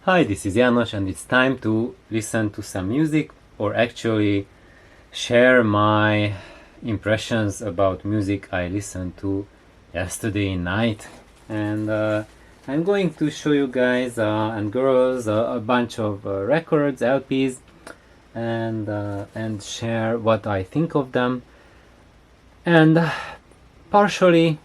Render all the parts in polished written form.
Hi, this is János, and it's time to listen to some music, or actually share my impressions about music I listened to yesterday night. And I'm going to show you guys and girls a bunch of records, LPs, and share what I think of them, and partially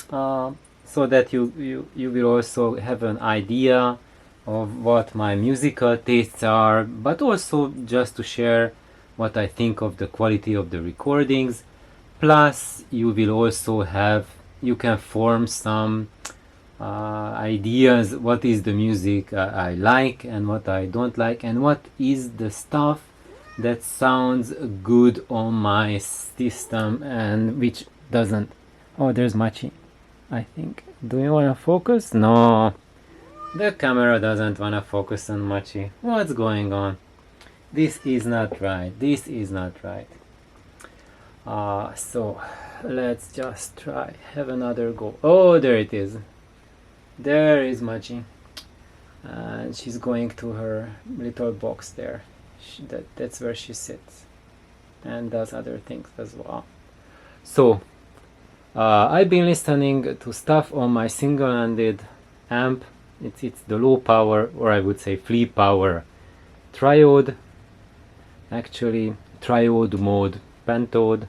so that you will also have an idea of what my musical tastes are, but also just to share what I think of the quality of the recordings. Plus, you can form some ideas what is the music I like and what I don't like, and what is the stuff that sounds good on my system and which doesn't. Oh, there's Machi, I think. Do you want to focus? No. The camera doesn't wanna focus on Machi. What's going on? This is not right. This is not right. So let's just try. Have another go. Oh, there it is. There is Machi. And she's going to her little box there. That's where she sits. And does other things as well. So, I've been listening to stuff on my single-handed amp. It's the low power, or I would say flea power triode, actually triode mode pentode,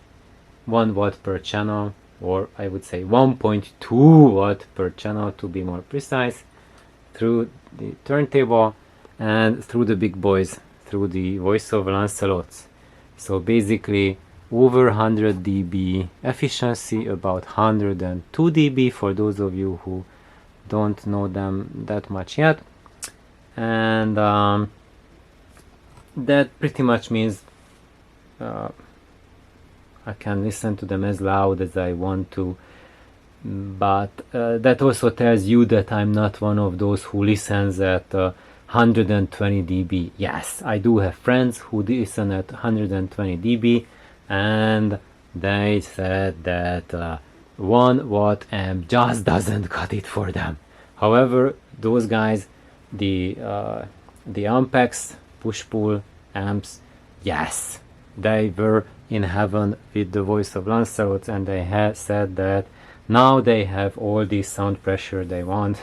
1 watt per channel, or I would say 1.2 watt per channel to be more precise, through the turntable and through the big boys, through the voice of Lancelots. So basically over 100 dB efficiency, about 102 dB for those of you who don't know them that much yet, and that pretty much means I can listen to them as loud as I want to, but that also tells you that I'm not one of those who listens at 120 dB. Yes, I do have friends who listen at 120 dB, and they said that 1 watt amp just doesn't cut it for them. However, those guys, the Ampex push-pull amps, yes, they were in heaven with the voice of Lancelot, and they had said that now they have all the sound pressure they want.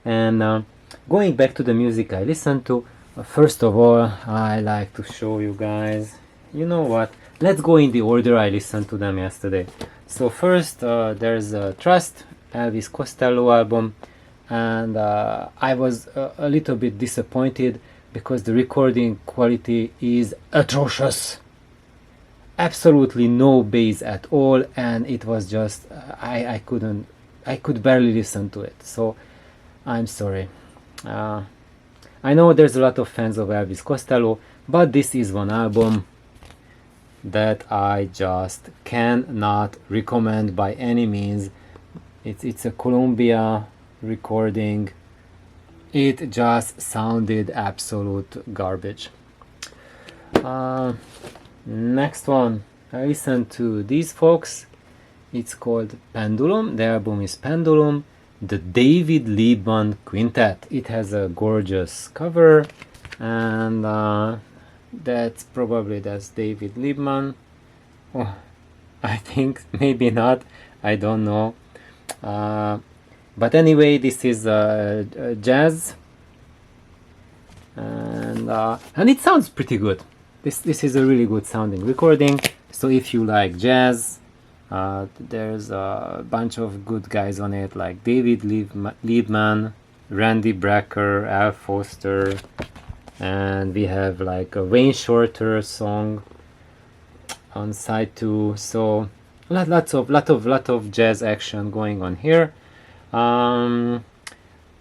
And going back to the music I listen to, first of all, I like to show you guys, you know what, let's go in the order I listened to them yesterday. So first there's Trust, Elvis Costello album, and I was a little bit disappointed because the recording quality is atrocious. Absolutely no bass at all, and it was just I could barely listen to it. So I'm sorry. I know there's a lot of fans of Elvis Costello, but this is one album that I just cannot recommend by any means. It's a Columbia recording. It just sounded absolute garbage. Next one, I listened to these folks. It's called Pendulum. The album is Pendulum, the David Liebman Quintet. It has a gorgeous cover, and that's David Liebman. Oh, I think maybe not. I don't know. But anyway, this is jazz, and it sounds pretty good. This is a really good sounding recording. So if you like jazz, there's a bunch of good guys on it, like David Liebman, Randy Brecker, Al Foster, and we have like a Wayne Shorter song on side 2. So lot of jazz action going on here.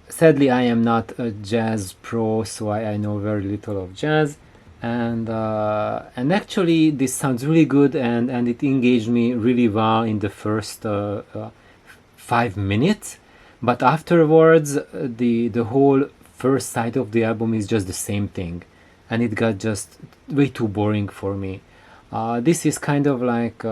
Sadly, I am not a jazz pro, so I know very little of jazz, and actually this sounds really good, and it engaged me really well in the first 5 minutes, but afterwards the whole first side of the album is just the same thing, and it got just way too boring for me. This is kind of like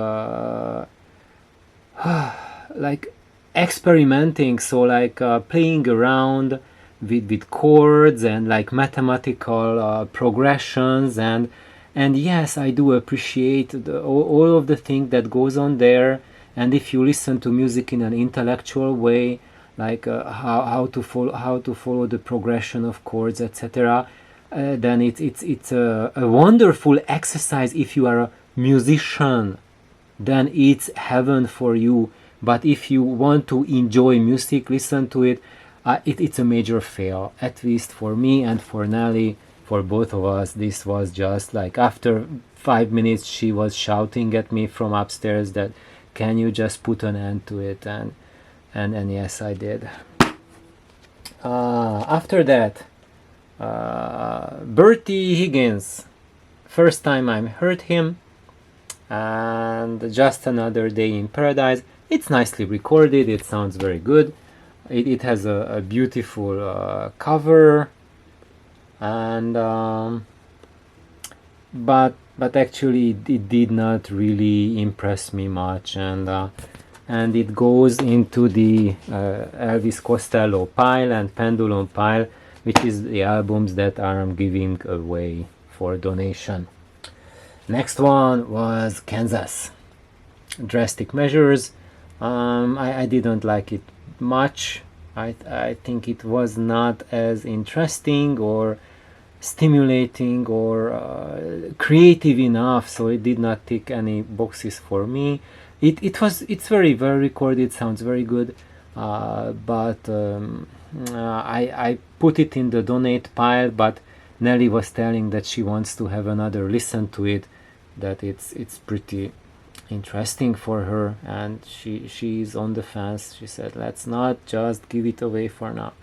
like experimenting, so like playing around with chords and like mathematical progressions, and yes, I do appreciate all of the thing that goes on there. And if you listen to music in an intellectual way, like how to follow the progression of chords, etc., then it's a wonderful exercise. If you are a musician, then it's heaven for you. But if you want to enjoy music, listen to it, it's a major fail, at least for me and for Nelly. For both of us, this was just like, after 5 minutes she was shouting at me from upstairs that, can you just put an end to it? And yes, I did. After that, Bertie Higgins, first time I heard him, and Just Another Day in Paradise. It's nicely recorded, it sounds very good. It has a beautiful cover, and but actually it did not really impress me much, and it goes into the Elvis Costello pile and Pendulum pile, which is the albums that I'm giving away for donation. Next one was Kansas, Drastic Measures. I didn't like it much. I think it was not as interesting or stimulating or creative enough, so it did not tick any boxes for me. It's very well recorded, sounds very good, but I put it in the donate pile. But Nelly was telling that she wants to have another listen to it, that it's pretty interesting for her, and she's on the fence. She said, let's not just give it away for now.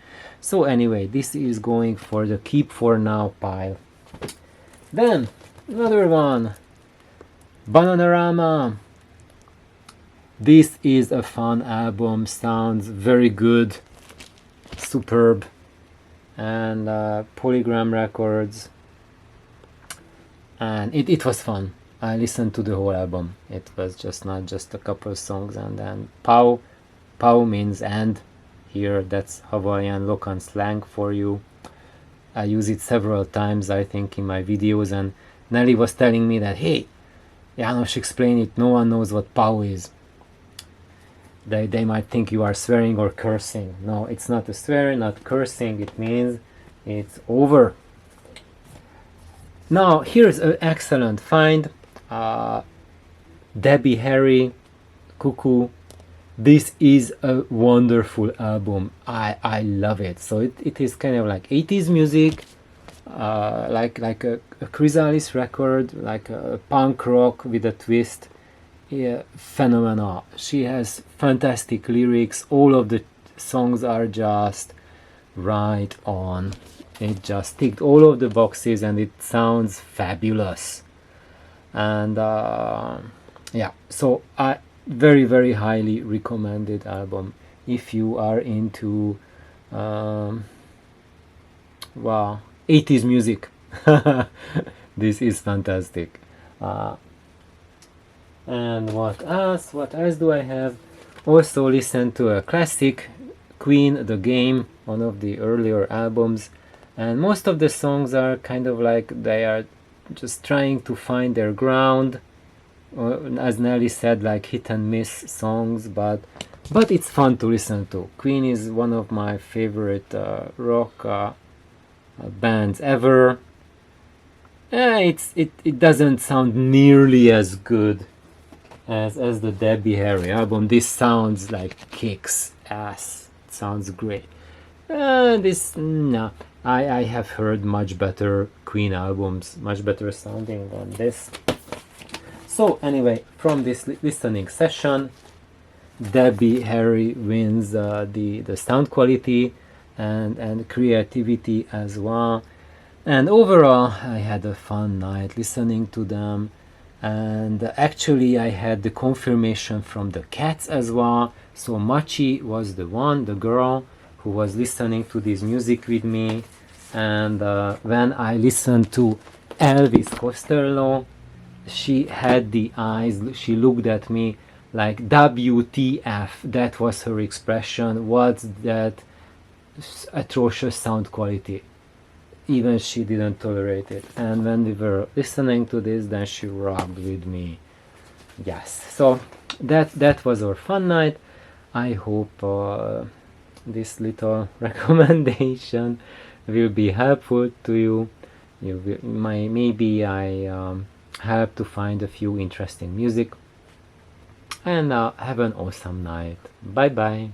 So anyway, this is going for the keep for now pile. Then another one, Bananarama. This is a fun album, sounds very good, superb, and Polygram Records, and it was fun. I listened to the whole album. It was just not just a couple of songs. And then Pau means and here. That's Hawaiian Lokan slang for you. I use it several times, I think, in my videos, and Nelly was telling me that, hey, János, explain it, no one knows what Pau is. They might think you are swearing or cursing. No, it's not a swear, not cursing. It means it's over. Now here's an excellent find. Debbie Harry, Cuckoo. This is a wonderful album. I love it. So it is kind of like 80s music, like a Chrysalis record, like a punk rock with a twist. Yeah, phenomenal. She has fantastic lyrics. All of the songs are just right on. It just ticked all of the boxes, and it sounds fabulous. And yeah, so I very, very highly recommended album if you are into 80s music. This is fantastic. And what else do I have? Also listened to a classic, Queen, The Game, one of the earlier albums, and most of the songs are kind of like they are just trying to find their ground, as Nelly said, like hit and miss songs, but it's fun to listen to. Queen is one of my favorite rock bands ever. It doesn't sound nearly as good as the Debbie Harry album. This sounds like kicks ass. It sounds great. I have heard much better Queen albums, much better sounding than this. So anyway, from this listening session, Debbie Harry wins the sound quality and creativity as well. And overall, I had a fun night listening to them. And actually, I had the confirmation from the cats as well. So Machi was the girl who was listening to this music with me. And when I listened to Elvis Costello, she had the eyes, she looked at me like WTF. That was her expression. What's that atrocious sound quality. Even she didn't tolerate it. And when we were listening to this, then she rubbed with me. Yes. So that was our fun night. I hope this little recommendation will be helpful to you. Maybe I help to find a few interesting music. And have an awesome night. Bye bye.